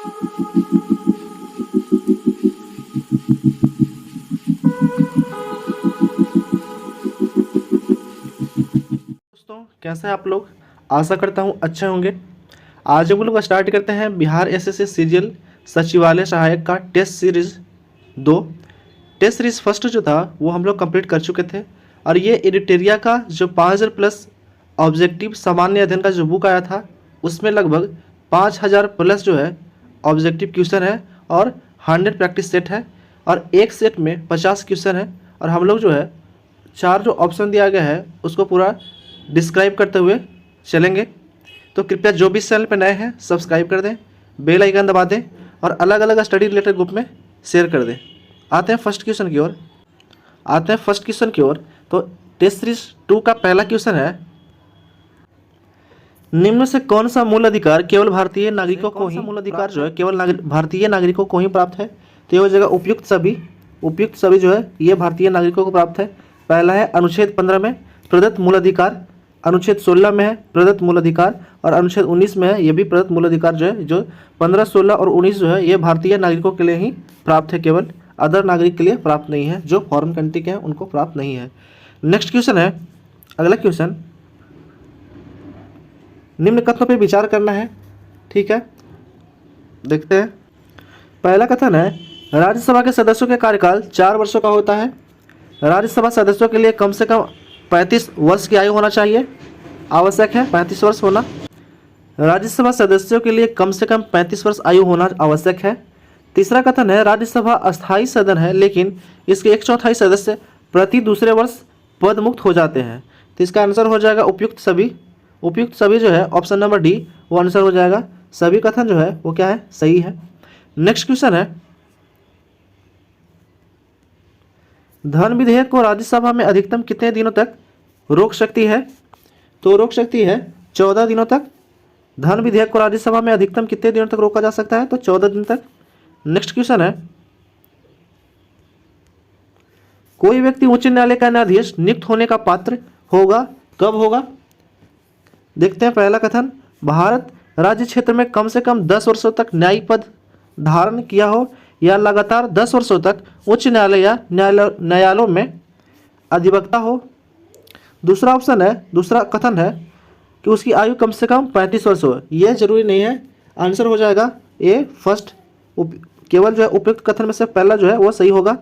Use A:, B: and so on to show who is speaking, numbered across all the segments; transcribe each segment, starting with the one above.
A: दोस्तों कैसे हैं आप लोग। आशा करता हूँ अच्छे होंगे। आज हम लोग स्टार्ट करते हैं बिहार एसएससी सीजीएल सचिवालय सहायक का test series 2। Test series first जो था वो हम लोग कंप्लीट कर चुके थे और ये एडिटेरिया का जो 5000 प्लस ऑब्जेक्टिव सामान्य अध्ययन का जो बुक आया था उसमें लगभग 5000 प्लस जो है ऑब्जेक्टिव क्वेश्चन है और 100 प्रैक्टिस सेट है और एक सेट में 50 क्वेश्चन है और हम लोग जो है 4 जो ऑप्शन दिया गया है उसको पूरा डिस्क्राइब करते हुए चलेंगे। तो कृपया जो भी चैनल पर नए हैं सब्सक्राइब कर दें, बेल आइकन दबा दें और अलग अलग स्टडी रिलेटेड ग्रुप में शेयर कर दें। आते हैं फर्स्ट क्वेश्चन की ओर। तो टेस्ट सीरीज 2 का पहला क्वेश्चन है, निम्न से कौन सा मूल अधिकार केवल भारतीय नागरिकों को ही भारतीय नागरिकों को ही प्राप्त है। तो ये हो जाएगा उपयुक्त सभी जो है ये भारतीय नागरिकों को प्राप्त है। पहला है अनुच्छेद 15 में प्रदत्त मूल अधिकार, अनुच्छेद 16 में है प्रदत्त मूल अधिकार और अनुच्छेद 19 में है ये भी प्रदत्त मूल अधिकार जो है, जो 15, 16 और 19 जो है ये भारतीय नागरिकों के लिए ही प्राप्त है, केवल अदर नागरिक के लिए प्राप्त नहीं है, जो फॉरेन कंट्री के हैं उनको प्राप्त नहीं है। नेक्स्ट क्वेश्चन है, अगला क्वेश्चन, निम्न कथनों पर विचार करना है। ठीक है, देखते हैं। पहला कथन है, राज्यसभा के सदस्यों के कार्यकाल 4 वर्षों का होता है। राज्यसभा सदस्यों के लिए कम से कम 35 वर्ष की आयु होना चाहिए, आवश्यक है 35 वर्ष होना। राज्यसभा सदस्यों के लिए कम से कम 35 वर्ष आयु होना आवश्यक है। तीसरा कथन है, राज्यसभा अस्थायी सदन है लेकिन इसके 1/4 सदस्य प्रति दूसरे वर्ष पद मुक्त हो जाते हैं। तो इसका आंसर हो जाएगा उपयुक्त सभी जो है ऑप्शन नंबर डी वो आंसर हो जाएगा। सभी कथन जो है वो क्या है, सही है। नेक्स्ट क्वेश्चन है, धन विधेयक को राज्यसभा में अधिकतम कितने दिनों तक रोक सकती है। तो रोक सकती है 14 दिनों तक। धन विधेयक को राज्यसभा में अधिकतम कितने दिनों तक रोका जा सकता है, तो 14 दिन तक। नेक्स्ट क्वेश्चन है, कोई व्यक्ति उच्च न्यायालय का न्यायाधीश नियुक्त होने का पात्र होगा, कब होगा। देखते हैं पहला कथन, भारत राज्य क्षेत्र में कम से कम 10 वर्षों तक न्यायिक पद धारण किया हो या लगातार 10 वर्षों तक उच्च न्यायालय या न्यायालयों में अधिवक्ता हो। दूसरा कथन है कि उसकी आयु कम से कम 35 वर्ष हो। यह जरूरी नहीं है, आंसर हो जाएगा ए फर्स्ट। केवल जो है उपयुक्त कथन में से पहला जो है वो सही होगा।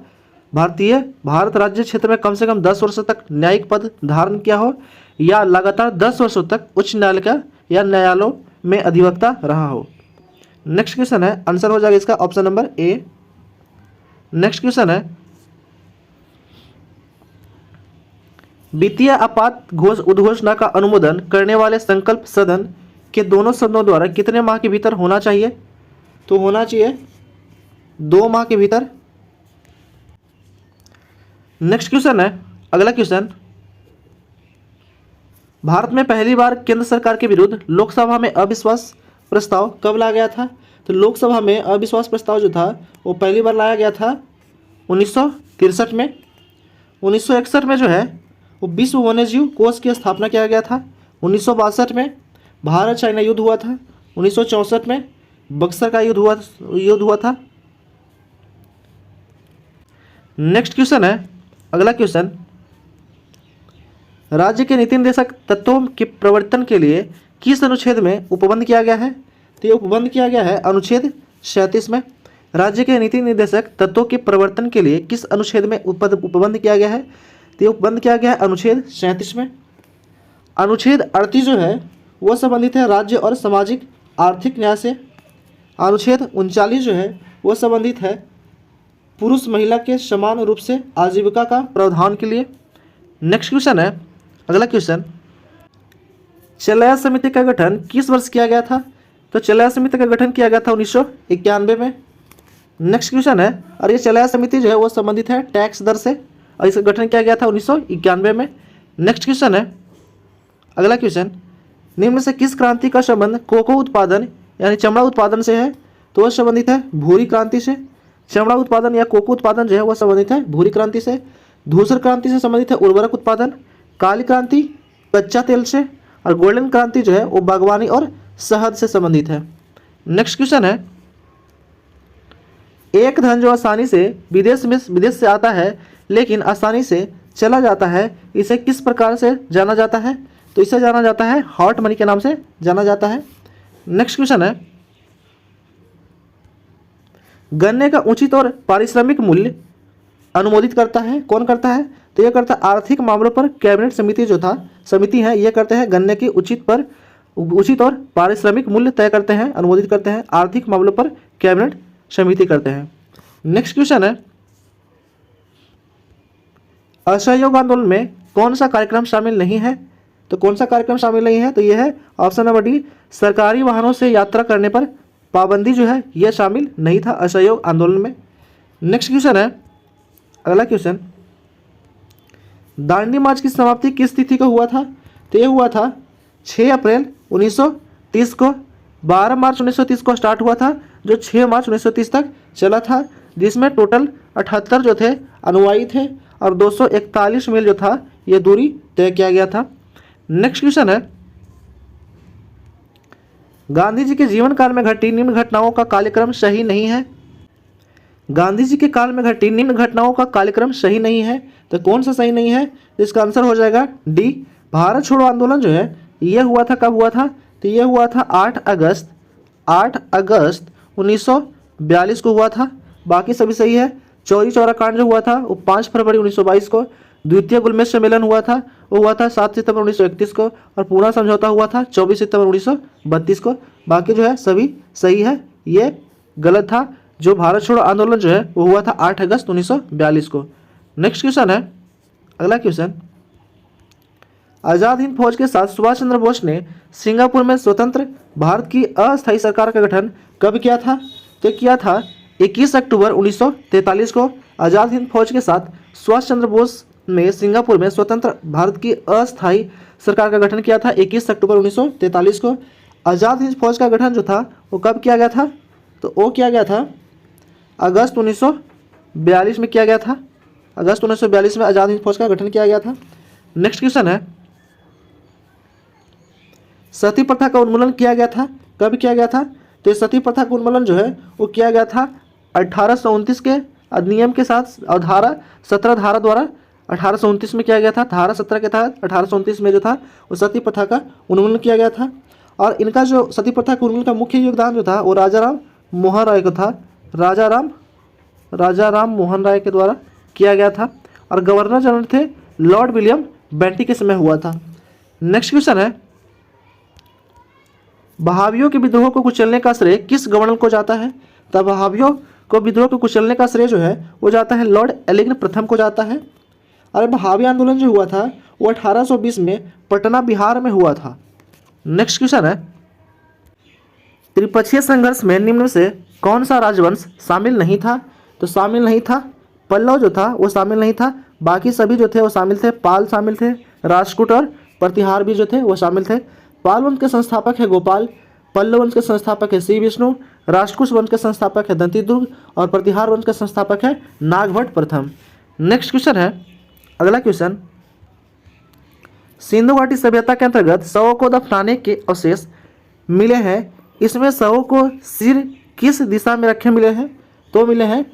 A: भारत राज्य क्षेत्र में कम से कम 10 वर्षों तक न्यायिक पद धारण किया हो या लगातार 10 वर्षों तक उच्च न्यायालय का या न्यायालयों में अधिवक्ता रहा हो। नेक्स्ट क्वेश्चन है, आंसर हो जाएगा इसका option number A. Next question है, वित्तीय आपात उद्घोषणा का अनुमोदन करने वाले संकल्प सदन के दोनों सदनों द्वारा कितने माह के भीतर होना चाहिए। तो होना चाहिए 2 माह के भीतर। नेक्स्ट क्वेश्चन है, अगला क्वेश्चन, भारत में पहली बार केंद्र सरकार के विरुद्ध लोकसभा में अविश्वास प्रस्ताव कब लाया गया था। तो लोकसभा में अविश्वास प्रस्ताव जो था वो पहली बार लाया गया था 1963 में। 1961 में जो है वो विश्व वन्यजीव कोष की स्थापना किया गया था। 1962 में भारत चाइना युद्ध हुआ था। 1964 में बक्सर का युद्ध हुआ था। नेक्स्ट क्वेश्चन है, अगला क्वेश्चन, राज्य के नीति निर्देशक तत्वों के प्रवर्तन के लिए किस अनुच्छेद में उपबंध किया गया है। तो ये उपबंध किया गया है अनुच्छेद 37 में। राज्य के नीति निर्देशक तत्वों के प्रवर्तन के लिए किस अनुच्छेद में उपबंध किया गया है। तो ये उपबंध किया गया है अनुच्छेद 37 में। अनुच्छेद 38 जो है वो संबंधित है राज्य और सामाजिक आर्थिक न्याय से। अनुच्छेद 39 जो है वो संबंधित है पुरुष महिला के समान रूप से आजीविका का प्रावधान के लिए। नेक्स्ट क्वेश्चन है, अगला क्वेश्चन, चलया समिति का गठन किस वर्ष किया गया था। तो चलया समिति का गठन किया गया था 1991 में। नेक्स्ट क्वेश्चन है, और ये चलया समिति जो है वो संबंधित है टैक्स दर से और इसका गठन किया गया था 1991 में। नेक्स्ट क्वेश्चन है, अगला क्वेश्चन, निम्न से किस क्रांति का संबंध कोको उत्पादन यानी चमड़ा उत्पादन से है। तो वह संबंधित है भूरी क्रांति से। चमड़ा उत्पादन या कोको उत्पादन जो है वह संबंधित है भूरी क्रांति से। धूसर क्रांति से संबंधित है उर्वरक उत्पादन। काली क्रांति कच्चा तेल से और गोल्डन क्रांति जो है वो बागवानी और शहद से संबंधित है। नेक्स्ट क्वेश्चन है, एक धन जो आसानी से विदेश से आता है लेकिन आसानी से चला जाता है, इसे किस प्रकार से जाना जाता है? तो इसे जाना जाता है हॉट मनी के नाम से जाना जाता है। नेक्स्ट क्वेश्चन है, गन्ने का उचित और पारिश्रमिक मूल्य अनुमोदित करता है, कौन करता है? तो यह करता है आर्थिक मामलों पर कैबिनेट समिति है, यह करते हैं गन्ने की उचित और पारिश्रमिक मूल्य तय करते हैं, अनुमोदित करते हैं, आर्थिक मामलों पर कैबिनेट समिति करते हैं। नेक्स्ट क्वेश्चन है, असहयोग आंदोलन में कौन सा कार्यक्रम शामिल नहीं है? तो कौन सा कार्यक्रम शामिल नहीं है? तो यह है ऑप्शन नंबर डी, सरकारी वाहनों से यात्रा करने पर पाबंदी जो है यह शामिल नहीं था असहयोग आंदोलन में। नेक्स्ट क्वेश्चन है, अगला क्वेश्चन, दांडी मार्च की समाप्ति किस तिथि को हुआ था? तो यह हुआ था 6 अप्रैल 1930 को। 12 मार्च 1930 को स्टार्ट हुआ था, जो 6 मार्च 1930 तक चला था, जिसमें टोटल 78 जो थे अनुयायी थे और 241 मील जो था यह दूरी तय किया गया था। नेक्स्ट क्वेश्चन है, गांधी जी के जीवन काल में घटी निम्न घटनाओं का कालक्रम सही नहीं है। गांधी जी के काल में घटी निम्न घटनाओं का कालक्रम सही नहीं है, तो कौन सा सही नहीं है? तो इसका आंसर हो जाएगा डी, भारत छोड़ो आंदोलन जो है यह हुआ था, कब हुआ था? तो यह हुआ था 8 अगस्त 1942 को हुआ था। बाकी सभी सही है। चौरी चौरा कांड जो हुआ था वो 5 फरवरी 1922 को। द्वितीय गुलमेज सम्मेलन हुआ था, वो हुआ था 7 सितंबर 1931 को। और पूना समझौता हुआ था 24 सितंबर 1932 को। बाकी जो है सभी सही है, ये गलत था। जो भारत छोड़ो आंदोलन जो है वो हुआ था 8 अगस्त 1942 को। नेक्स्ट क्वेश्चन है, अगला क्वेश्चन, आज़ाद हिंद फौज के साथ सुभाष चंद्र बोस ने सिंगापुर में स्वतंत्र भारत की अस्थायी सरकार का गठन कब किया था? तो किया था 21 अक्टूबर 1943 को। आज़ाद हिंद फौज के साथ सुभाष चंद्र बोस ने सिंगापुर में स्वतंत्र भारत की अस्थायी सरकार का गठन किया था 21 अक्टूबर 1943 को। आज़ाद हिंद फौज का गठन जो था वो कब किया गया था? तो वो किया गया था अगस्त 1942 में किया गया था। अगस्त 1942 में आज़ाद हिंद फौज का गठन किया गया था। नेक्स्ट क्वेश्चन है, सती प्रथा का उन्मूलन किया गया था, कब किया गया था? तो सती प्रथा का उन्मूलन जो है वो किया गया था 1829 के अधिनियम के साथ और धारा 17 धारा द्वारा 1829 में किया गया था। धारा 17 के तहत 1829 में जो था वो सती प्रथा का उन्मूलन किया गया था। और इनका जो सती प्रथा के उन्मूलन का मुख्य योगदान जो था वो राजा राम मोहन राय को था। राजा राम मोहन राय के द्वारा किया गया था। और गवर्नर जनरल थे लॉर्ड विलियम बेंटिक के समय हुआ था। नेक्स्ट क्वेश्चन है, बहावियों के विद्रोह को कुचलने का श्रेय किस गवर्नर को जाता है? तब बहावियों को विद्रोह को कुचलने का श्रेय जो है वो जाता है लॉर्ड एलिगन प्रथम को जाता है। और बहावी आंदोलन जो हुआ था वो 1820 में पटना बिहार में हुआ था। नेक्स्ट क्वेश्चन है, त्रिपक्षीय संघर्ष में निम्न में से कौन सा राजवंश शामिल नहीं था? तो शामिल नहीं था पल्लव जो था वो शामिल नहीं था। बाकी सभी जो थे वो शामिल थे। पाल शामिल थे, राष्ट्रकूट और प्रतिहार भी जो थे वो शामिल थे। पाल वंश के संस्थापक है गोपाल, पल्लव वंश के संस्थापक है श्री विष्णु, राष्ट्रकूट वंश के संस्थापक है दंतिदुर्ग और प्रतिहार वंश के संस्थापक है नागभट्ट प्रथम। नेक्स्ट क्वेश्चन है, अगला क्वेश्चन, सिंधु घाटी सभ्यता के अंतर्गत शवों को दफनाने के अवशेष मिले हैं। इसमें शवों को सिर किस दिशा में रखे मिले हैं? तो मिले हैं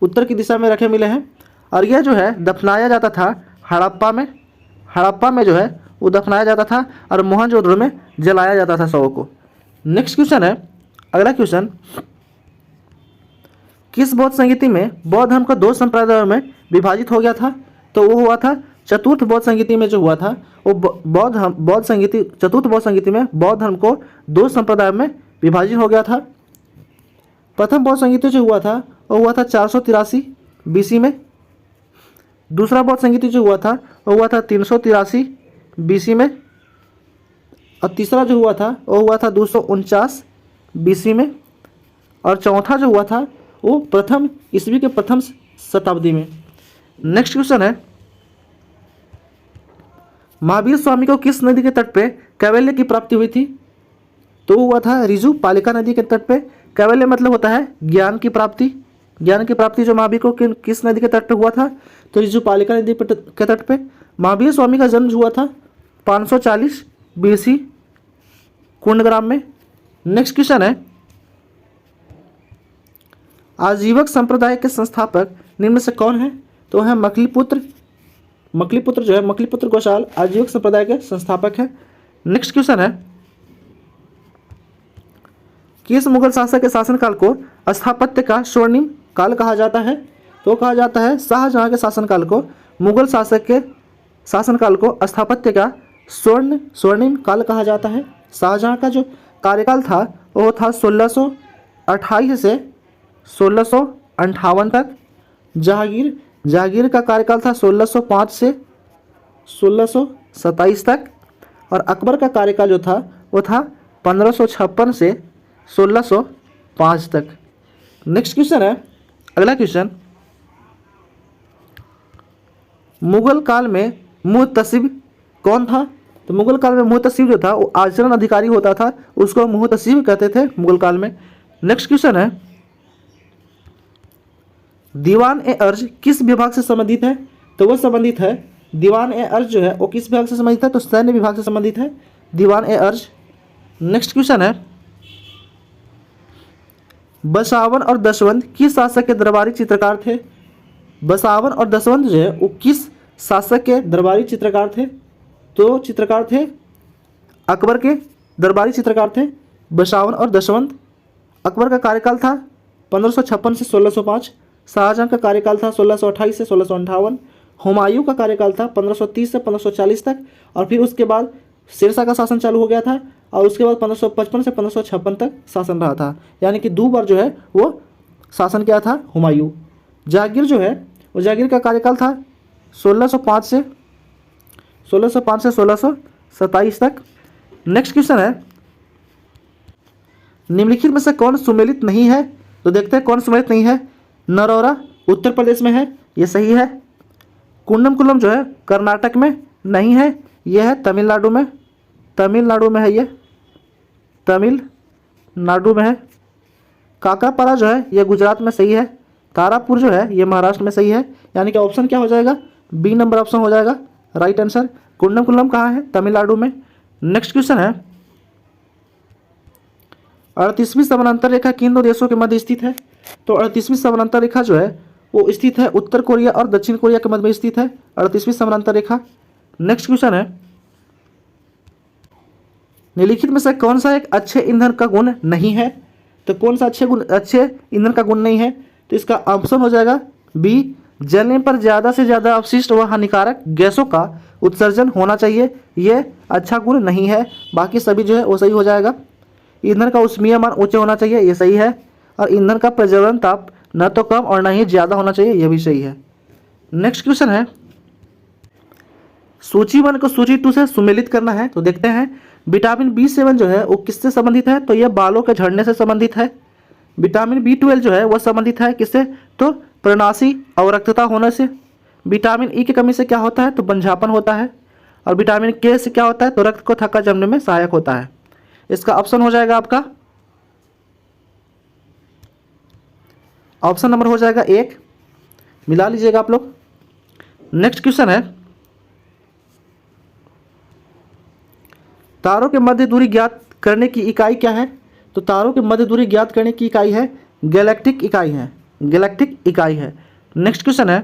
A: उत्तर की दिशा में रखे मिले हैं। और यह जो है दफनाया जाता था हड़प्पा में जो है वो दफनाया जाता था और मोहनजोदड़ो में जलाया जाता था शवों को। नेक्स्ट क्वेश्चन है, अगला क्वेश्चन, किस बौद्ध संगीति में बौद्ध धर्म को 2 संप्रदायों में विभाजित हो गया था? तो वो हुआ था चतुर्थ बौद्ध संगीति में जो हुआ था वो चतुर्थ बौद्ध संगीति में बौद्ध धर्म को 2 संप्रदायों में विभाजित हो गया था। प्रथम बौद्ध संगीति जो हुआ था वो हुआ था 483 BC में। दूसरा बौद्ध संगीति जो हुआ था वो हुआ था 383 BC में। और तीसरा जो हुआ था वो हुआ था 249 BC में। और चौथा जो हुआ था वो प्रथम ईस्वी के प्रथम शताब्दी में। नेक्स्ट क्वेश्चन है, महावीर स्वामी को किस नदी के तट पे कैवल्य की प्राप्ति हुई थी? तो हुआ था रिजु पालिका नदी के तट पे। कैवल्य मतलब होता है ज्ञान की प्राप्ति। ज्ञान की प्राप्ति जो महावीर को किस नदी के तट पे हुआ था? तो रिजु पालिका नदी के तट पे। महावीर स्वामी का जन्म हुआ था 540 BC कुंडग्राम में। नेक्स्ट क्वेश्चन है, आजीवक संप्रदाय के संस्थापक निम्न में से कौन है? तो है मकलीपुत्र जो है मकलीपुत्र गोशाल आजीवक संप्रदाय के संस्थापक है। नेक्स्ट क्वेश्चन है, किस मुगल शासक के शासनकाल को स्थापत्य का स्वर्णिम काल कहा जाता है? तो कहा जाता है शाहजहां के शासनकाल को मुगल शासक के शासनकाल को स्थापत्य का स्वर्णिम काल कहा जाता है। शाहजहां का जो कार्यकाल था वो था 1628 से 1658 तक। जहांगीर का कार्यकाल था 1605 से 1627 तक। और अकबर का कार्यकाल जो था वो था 1556 से 1605 तक। नेक्स्ट क्वेश्चन है, अगला क्वेश्चन, मुगल काल में मुहतसिब कौन था? तो मुगल काल में मुहतसिब जो था वो आचरण अधिकारी होता था, उसको मुहतसिब कहते थे मुगल काल में। नेक्स्ट क्वेश्चन है, दीवान ए अर्ज किस विभाग से संबंधित है? तो वह संबंधित है, दीवान ए अर्ज जो है वो किस विभाग से संबंधित है? तो सैन्य विभाग से संबंधित है दीवान ए अर्ज। नेक्स्ट क्वेश्चन है, बसावन और दशवंत किस शासक के दरबारी चित्रकार थे? बसावन और दशवंत जो है वो किस शासक के दरबारी चित्रकार थे? तो चित्रकार थे अकबर के दरबारी चित्रकार थे बसावन और दशवंत। अकबर का कार्यकाल था 1556 से 1605। शाहजहां का कार्यकाल था 1628 से 1658। हुमायूं का कार्यकाल था 1530 से 1540 तक। और फिर उसके बाद शेरशाह का शासन चालू हो गया था और उसके बाद 1555 से 1556 तक शासन रहा था, यानी कि 2 बार जो है वो शासन किया था हुमायूं। जहांगीर जो है वो जहांगीर का कार्यकाल था 1605 से 1627 तक। नेक्स्ट क्वेश्चन है, निम्नलिखित में से कौन सुमेलित नहीं है? तो देखते हैं कौन सुमेलित नहीं है। नरौरा उत्तर प्रदेश में है, ये सही है। कुन्नम जो है कर्नाटक में नहीं है, यह है तमिलनाडु में है, ये तमिलनाडु में है। काकापारा जो है ये गुजरात में सही है। तारापुर जो है ये महाराष्ट्र में सही है, यानी कि ऑप्शन क्या हो जाएगा? बी नंबर ऑप्शन हो जाएगा राइट आंसर। कुन्नम कहाँ है? तमिलनाडु में। नेक्स्ट क्वेश्चन है, 38वीं समानांतर रेखा किन 2 देशों के मध्य स्थित है? तो 38वीं समानांतर रेखा जो है वो स्थित है उत्तर कोरिया और दक्षिण कोरिया के मध्य में स्थित है 38वीं समानांतर रेखा। नेक्स्ट क्वेश्चन है, निम्नलिखित में से कौन सा एक अच्छे ईंधन का गुण नहीं है? तो कौन सा अच्छे ईंधन का गुण नहीं है? तो इसका ऑप्शन हो जाएगा बी, जलने पर ज़्यादा से ज़्यादा अपशिष्ट व हानिकारक गैसों का उत्सर्जन होना चाहिए, यह अच्छा गुण नहीं है। बाकी सभी जो है वो सही हो जाएगा। ईंधन का ऊष्मीय मान ऊंचे होना चाहिए, ये सही है। और ईंधन का प्रज्वलन ताप न तो कम और न ही ज़्यादा होना चाहिए, यह भी सही है। नेक्स्ट क्वेश्चन है, सूची 1 को सूची 2 से सुमेलित करना है। तो देखते हैं, विटामिन B7 जो है वो किससे संबंधित है? तो यह बालों के झड़ने से संबंधित है। विटामिन B12 जो है वह संबंधित है किससे? तो प्रनासी अवरक्तता होने से। विटामिन E की कमी से क्या होता है? तो बंझापन होता है। और विटामिन K से क्या होता है? तो रक्त को थक्का जमने में सहायक होता है। इसका ऑप्शन हो जाएगा आपका ऑप्शन नंबर हो जाएगा 1, मिला लीजिएगा आप लोग। नेक्स्ट क्वेश्चन है, तारों के मध्य दूरी ज्ञात करने की इकाई क्या है? तो तारों के मध्य दूरी ज्ञात करने की इकाई है गैलेक्टिक इकाई है। नेक्स्ट क्वेश्चन है,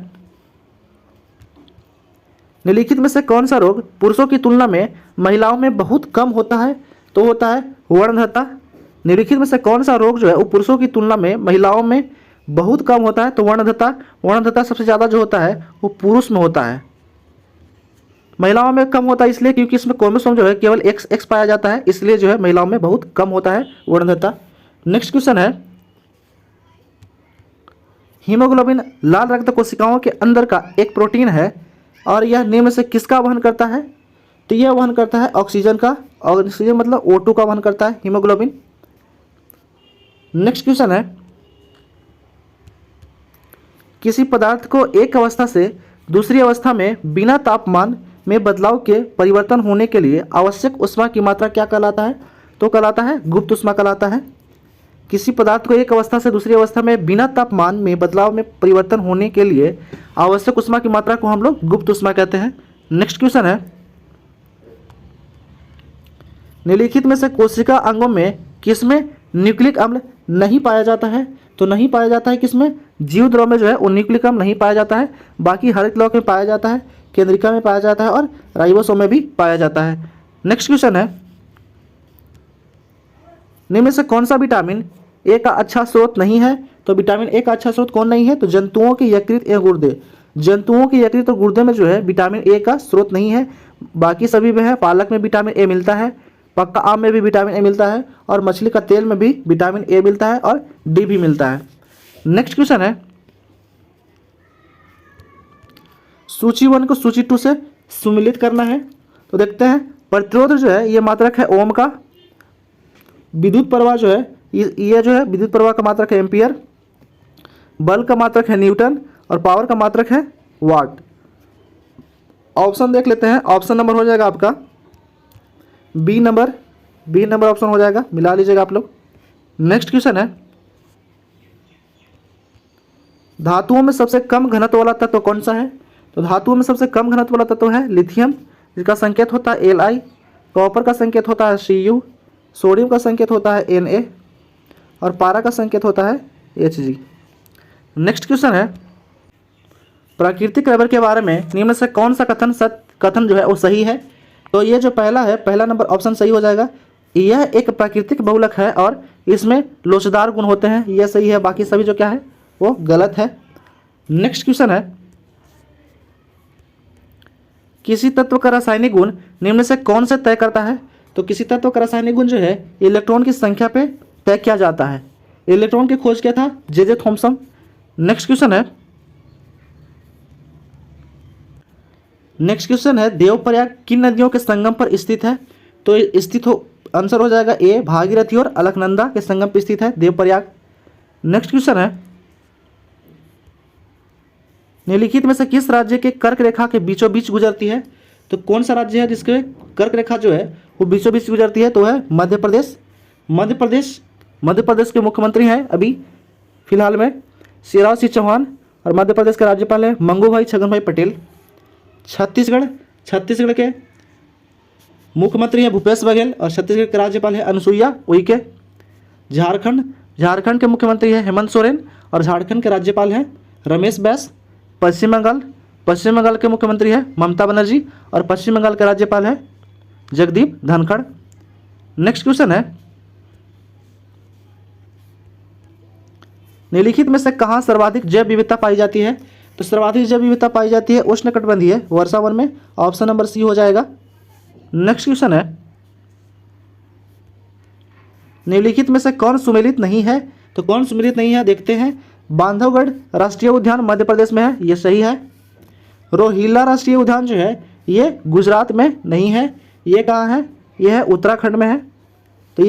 A: निम्नलिखित में से कौन सा रोग पुरुषों की तुलना में महिलाओं में बहुत कम होता है? तो होता है वर्णहत्ता। निम्नलिखित में से कौन सा रोग जो है वो पुरुषों की तुलना में महिलाओं में बहुत कम होता है? तो वर्णहत्ता सबसे ज़्यादा जो होता है वो पुरुष में होता है, महिलाओं में कम होता है इसलिए क्योंकि इसमें क्रोमोसोम जो है केवल X पाया जाता है, इसलिए जो है महिलाओं में बहुत कम होता है वर्णहत्ता। नेक्स्ट क्वेश्चन है, हीमोग्लोबिन लाल रक्त कोशिकाओं के अंदर का एक प्रोटीन है और यह निम्न से किसका वहन करता है? तो यह वहन करता है ऑक्सीजन का, ऑक्सीजन मतलब O2 का वहन करता है हीमोग्लोबिन। नेक्स्ट क्वेश्चन है, किसी पदार्थ को एक अवस्था से दूसरी अवस्था में बिना तापमान में बदलाव के परिवर्तन होने के लिए आवश्यक ऊष्मा की मात्रा क्या कहलाता है? तो कहलाता है गुप्त ऊष्मा कहलाता है। किसी पदार्थ को एक अवस्था से दूसरी अवस्था में बिना तापमान में बदलाव में परिवर्तन होने के लिए आवश्यक ऊष्मा की मात्रा को हम लोग गुप्त ऊष्मा कहते हैं। नेक्स्ट क्वेश्चन है, निम्नलिखित में से कोशिका अंगों में किसमें न्यूक्लिक अम्ल नहीं पाया जाता है, तो नहीं पाया जाता है किसमें, जीव द्रव में जो है वो न्यूक्लिक अम्ल नहीं पाया जाता है, बाकी हरित लौह में पाया जाता है, केंद्रिका में पाया जाता है और राइबोसोम में भी पाया जाता है। नेक्स्ट क्वेश्चन है, निम्न में से कौन सा विटामिन ए का अच्छा स्रोत नहीं है। तो विटामिन ए का अच्छा स्रोत कौन नहीं है, तो जंतुओं के यकृत या गुर्दे, जंतुओं के यकृत और गुर्दे में जो है विटामिन ए का स्रोत नहीं है, बाकी सभी में है। पालक में विटामिन ए मिलता है, पक्का आम में भी विटामिन ए मिलता है और मछली का तेल में भी विटामिन ए मिलता है और डी भी मिलता है। नेक्स्ट क्वेश्चन है, सूची 1 को सूची 2 से सुमिलित करना है। तो देखते हैं, प्रतिरोध जो है ये मात्रक है ओम का, विद्युत प्रवाह जो है ये जो है विद्युत प्रवाह का मात्रक है एम्पियर, बल का मात्रक है न्यूटन और पावर का मात्रक है वाट। ऑप्शन देख लेते हैं, ऑप्शन नंबर हो जाएगा आपका बी नंबर ऑप्शन हो जाएगा, मिला लीजिएगा आप लोग। नेक्स्ट क्वेश्चन है, धातुओं में सबसे कम घनत्व वाला तत्व कौन सा है। तो धातुओं में सबसे कम घनत्व वाला तत्व है लिथियम, जिसका संकेत होता है Li, कॉपर का संकेत होता है Cu, सोडियम का संकेत होता है Na और पारा का संकेत होता है Hg। नेक्स्ट क्वेश्चन है, प्राकृतिक रबर के बारे में निम्न से कौन सा कथन जो है वो सही है। तो ये जो पहला है, पहला नंबर ऑप्शन सही हो जाएगा। यह एक प्राकृतिक बहुलक है और इसमें लोचदार गुण होते हैं, यह सही है, बाकी सभी जो क्या है वो गलत है। नेक्स्ट क्वेश्चन है, किसी तत्व का रासायनिक गुण निम्न से कौन से तय करता है। तो किसी तत्व का रासायनिक गुण जो है इलेक्ट्रॉन की संख्या पे तय किया जाता है। इलेक्ट्रॉन की खोज किया था जे थॉमसन। नेक्स्ट क्वेश्चन है, देवप्रयाग किन नदियों के संगम पर स्थित है। तो स्थित हो, आंसर हो जाएगा ए, भागीरथी और अलकनंदा के संगम पर स्थित है देवप्रयाग। नेक्स्ट क्वेश्चन है, निम्नलिखित में से किस राज्य के कर्क रेखा के बीचों बीच गुजरती है। तो कौन सा राज्य है जिसके कर्क रेखा जो है वो बीचों बीच गुजरती है, तो है मध्य प्रदेश। मध्य प्रदेश के मुख्यमंत्री हैं अभी फिलहाल में शिवराज सिंह चौहान और मध्य प्रदेश के राज्यपाल हैं मंगू भाई छगन भाई पटेल। छत्तीसगढ़ के मुख्यमंत्री हैं भूपेश बघेल और छत्तीसगढ़ के राज्यपाल हैं अनुसुईया उइके। झारखंड के मुख्यमंत्री हैं हेमंत सोरेन और झारखंड के राज्यपाल हैं रमेश बैस। पश्चिम बंगाल के मुख्यमंत्री हैं ममता बनर्जी और पश्चिम बंगाल के राज्यपाल हैं जगदीप धनखड़। नेक्स्ट क्वेश्चन है, निम्नलिखित में से कहाँ सर्वाधिक जैव विविधता पाई जाती है। तो सर्वाधिक जैव विविधता पाई जाती है उष्णकटिबंधीय वर्षावन में, ऑप्शन नंबर सी हो जाएगा। नेक्स्ट क्वेश्चन है, निम्नलिखित में से कौन सुमेलित नहीं है। तो कौन सुमेलित नहीं है देखते हैं, बांधवगढ़ राष्ट्रीय उद्यान मध्य प्रदेश में है, ये सही है। रोहिल्ला राष्ट्रीय उद्यान जो है ये गुजरात में नहीं है, ये कहाँ है, ये है उत्तराखंड में है, तो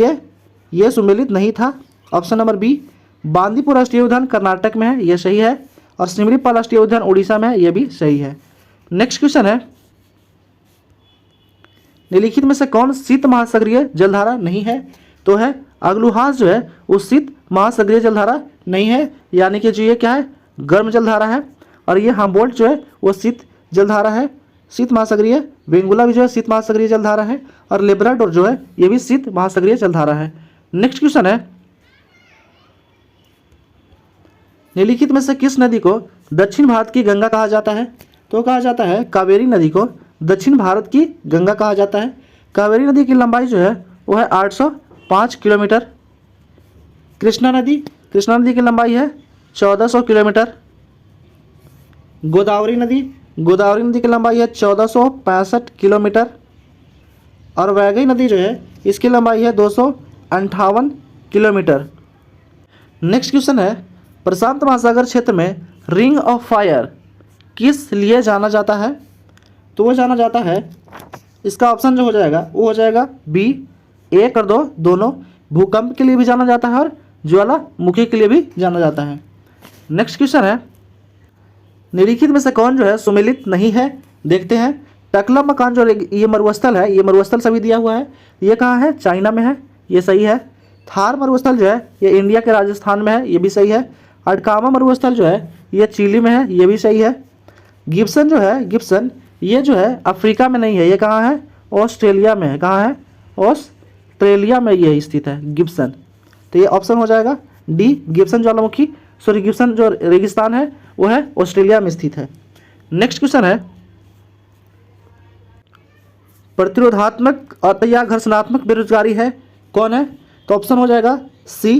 A: ये सुमेलित नहीं था, ऑप्शन नंबर बी। बांदीपुर राष्ट्रीय उद्यान कर्नाटक में है, ये सही है। और सिमलीपाल राष्ट्रीय उद्यान उड़ीसा में है, ये भी सही है। नेक्स्ट क्वेश्चन है, निम्नलिखित में से कौन शीत महासागरीय जलधारा नहीं है। तो है अग्लुहास जो है वो शीत महासागरीय जलधारा नहीं है, यानी कि जो ये क्या है गर्म जलधारा है। और ये हम्बोल्ट जो है वो शीत जलधारा है, शीत महासागरीय। वेंगुला भी जो है शीत महासागरीय जलधारा है और लेब्राडोर जो है ये भी शीत महासागरीय जलधारा है। नेक्स्ट क्वेश्चन है, निम्नलिखित में से किस नदी को दक्षिण भारत की गंगा कहा जाता है। तो कहा जाता है कावेरी नदी को दक्षिण भारत की गंगा कहा जाता है। कावेरी नदी की लंबाई जो है वो है 805 किलोमीटर। कृष्णा नदी की लंबाई है 1400 किलोमीटर। गोदावरी नदी की लंबाई है 1465 किलोमीटर। और वैगई नदी जो है इसकी लंबाई है 258 किलोमीटर। नेक्स्ट क्वेश्चन है, प्रशांत महासागर क्षेत्र में रिंग ऑफ फायर किस लिए जाना जाता है। तो वो जाना जाता है, इसका ऑप्शन जो हो जाएगा वो हो जाएगा बी, 1 और 2 दोनों। भूकंप के लिए भी जाना जाता है और ज्वालामुखी के लिए भी जाना जाता है। नेक्स्ट क्वेश्चन है, निम्नलिखित में से कौन जो है सुमेलित नहीं है देखते हैं। टकला मकान जो ये मरुस्थल है, ये मरुस्थल सभी दिया हुआ है, ये कहाँ है चाइना में है, ये सही है। थार मरुस्थल जो है ये इंडिया के राजस्थान में है, ये भी सही है। अटकामा मरुस्थल जो है ये चिली में है, ये भी सही है। गिब्सन जो है ये जो है अफ्रीका में नहीं है, ये कहाँ है ऑस्ट्रेलिया में है। कहाँ है ऑस्ट्रेलिया में ये स्थित है गिब्सन। तो ये ऑप्शन हो जाएगा डी गिब्सन ज्वालामुखी। सॉरी, गिब्सन जो रेगिस्तान है वो है ऑस्ट्रेलिया में स्थित है। नेक्स्ट क्वेश्चन है प्रतिरोधात्मक या घर्षणात्मक बेरोजगारी है कौन है? तो ऑप्शन हो जाएगा सी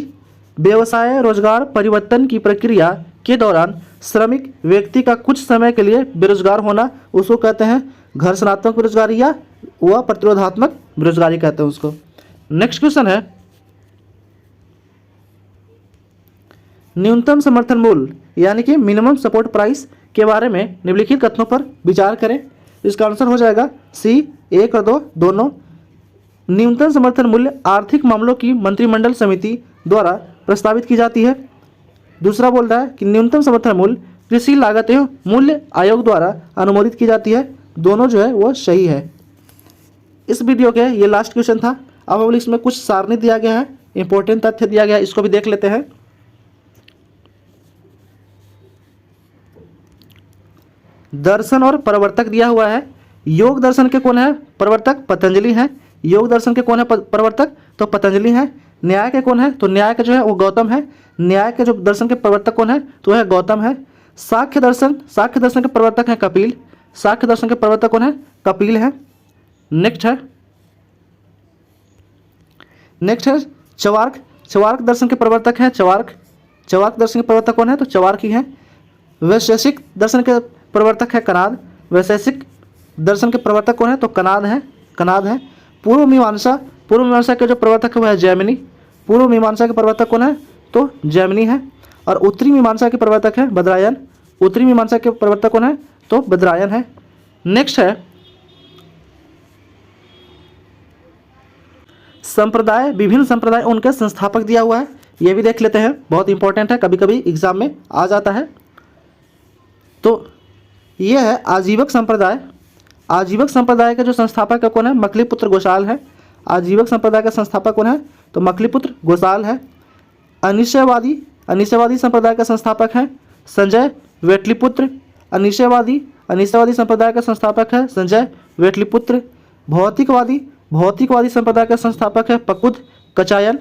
A: व्यवसाय रोजगार परिवर्तन की प्रक्रिया के दौरान श्रमिक व्यक्ति का कुछ समय के लिए बेरोजगार होना, उसको कहते हैं घर्षणात्मक बेरोजगारी या वह प्रतिरोधात्मक बेरोजगारी कहते हैं उसको। नेक्स्ट क्वेश्चन है न्यूनतम समर्थन मूल्य यानी कि मिनिमम सपोर्ट प्राइस के बारे में निम्नलिखित कथनों पर विचार करें। इसका आंसर हो जाएगा सी 1 और 2 दोनों। न्यूनतम समर्थन मूल्य आर्थिक मामलों की मंत्रिमंडल समिति द्वारा प्रस्तावित की जाती है। दूसरा बोल रहा है कि न्यूनतम समर्थन मूल्य कृषि लागत एवं मूल्य आयोग द्वारा अनुमोदित की जाती है। दोनों जो है वो सही है। इस वीडियो के ये लास्ट क्वेश्चन था। अब हम इसमें कुछ सारणी दिया गया है, इंपॉर्टेंट तथ्य दिया गया है, इसको भी देख लेते हैं। दर्शन और प्रवर्तक दिया हुआ है। योग दर्शन के कौन है प्रवर्तक? पतंजलि है। योग दर्शन के कौन है प्रवर्तक? तो पतंजलि है। न्याय के कौन है? तो न्याय के जो है वो गौतम है। न्याय के जो दर्शन के प्रवर्तक कौन है? तो वह गौतम है। सांख्य दर्शन के प्रवर्तक है कपिल। सांख्य दर्शन के प्रवर्तक कौन है? कपिल है। नेक्स्ट है चवार्क दर्शन के प्रवर्तक हैं चवार्क दर्शन के प्रवर्तक कौन है? तो चवार्क ही है। वैशेषिक दर्शन के प्रवर्तक है कनाद। वैशेषिक दर्शन के प्रवर्तक कौन है? तो कनाद है। पूर्व मीमांसा के जो प्रवर्तक है वह है जैमिनी। पूर्व मीमांसा के प्रवर्तक कौन है? तो जैमिनी है। और उत्तरी मीमांसा के प्रवर्तक है बदरायन। उत्तरी मीमांसा के प्रवर्तक कौन है? तो बदरायन है। नेक्स्ट है संप्रदाय, विभिन्न संप्रदाय उनके संस्थापक दिया हुआ है। ये भी देख लेते हैं, बहुत इंपॉर्टेंट है, कभी कभी एग्जाम में आ जाता है। तो ये है आजीवक संप्रदाय। आजीवक संप्रदाय के जो संस्थापक है कौन है? मकलीपुत्र गोसाल है। आजीवक संप्रदाय का संस्थापक कौन है? तो मकलीपुत्र गोसाल है। अनिश्चयवादी संप्रदाय का संस्थापक है संजय वेटलीपुत्र। अनिश्चयवादी संप्रदाय का संस्थापक है संजय वेटलीपुत्र। भौतिकवादी संप्रदाय का संस्थापक है पकुद कचायन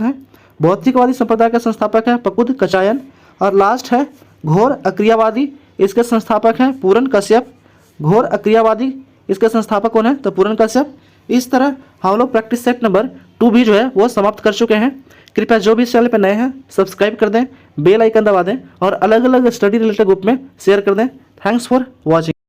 A: है। भौतिकवादी संप्रदाय का संस्थापक है पकुद कचायन। और लास्ट है घोर अक्रियावादी, इसके संस्थापक हैं पूरन कश्यप। घोर अक्रियावादी इसके संस्थापक कौन है? तो पूरन कश्यप। इस तरह हम लोग प्रैक्टिस सेट नंबर 2 भी जो है वो समाप्त कर चुके हैं। कृपया जो भी इस चैनल पर नए हैं सब्सक्राइब कर दें, बेल आइकन दबा दें और अलग अलग स्टडी रिलेटेड ग्रुप में शेयर कर दें। Thanks for watching.